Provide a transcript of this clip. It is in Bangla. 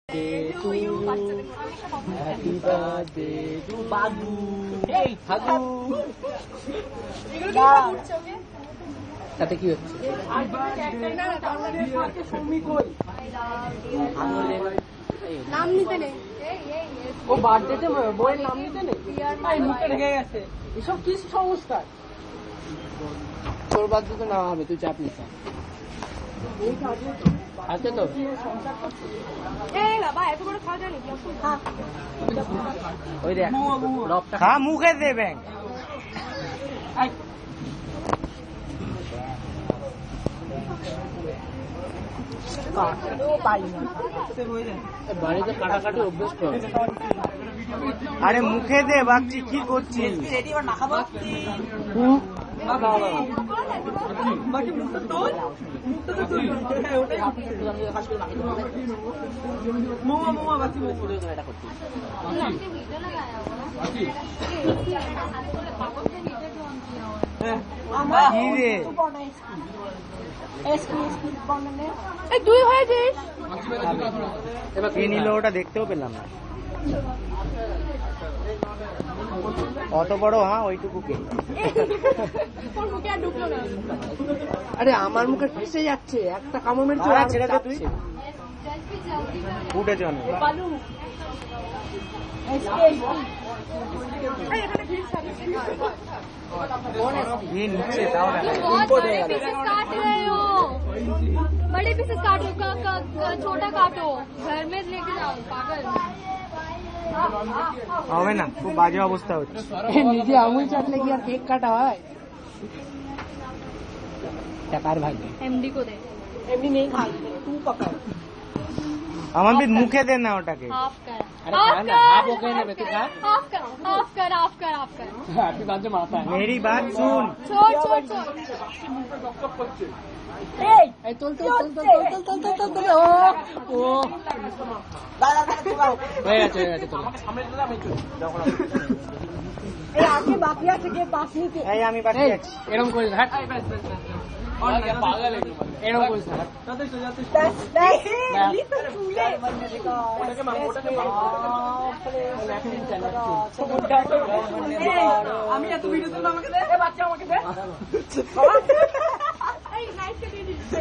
Happy birthday to Bagu. Hey, Bagu. তাতে কি হচ্ছে? নাম নিতে নেই। ও বার্থডেতে বইয়ের নাম নিতে নেই? মুখে লেগে গেছে। এসব কি সংস্কার? তোর বার্থডেতে নাম হবে, তুই চাপ নিস। আছে তো? ওই দেখ রবটা মুখে দেবেন। বাড়িতে কাটাকাটি অভ্যেস কর। আরে মুখে দে বাচ্চি, কি করছিস? তুই হয়েছিস কে নিল ওটা দেখতেও পেলাম না। অত বড় ওইটুকু কে? আরে আমার মুখে ফেসে যাচ্ছে, একটা কামড় মেরেছে। ছেড়ে দে, তুই উঠেছ অনেক। নিচ্ছে তাও बड़े पीसेस काटो, छोटा काटो, घर में लेके जाओ। पागल হবে না, খুব বাজে অবস্থা হচ্ছে। নিজে আঙুল চাটলে কি আর কেক কাটা হয়? টাকার ভাগ্যে एमडी को दे। এমনি নেই, খাই তুই পকাও। আমার মুখে দে না ওটাকে। हाफ कर, अरे खा ना, हाफ ओके ना, तू खा। हाफ कर, हाफ कर, हाफ कर, हाफ कर। हैप्पी बर्थडे माता है। मेरी बात सुन। छोड़ छोड़ छोड़। এই চল চল চল চল চল চল চল চল। ও হয়ে গেছে এই আগে বাকি আছে কে পাস নিতে? এই আমি বাকি আছি। এরকম করিস হাট, পাগল এরকম করিস হাট। আমি এত ভিডিও তুলবো, আমাকে দে বাচ্চা, আমাকে দে। এই নাইস কে দিয়ে দিচ্ছি,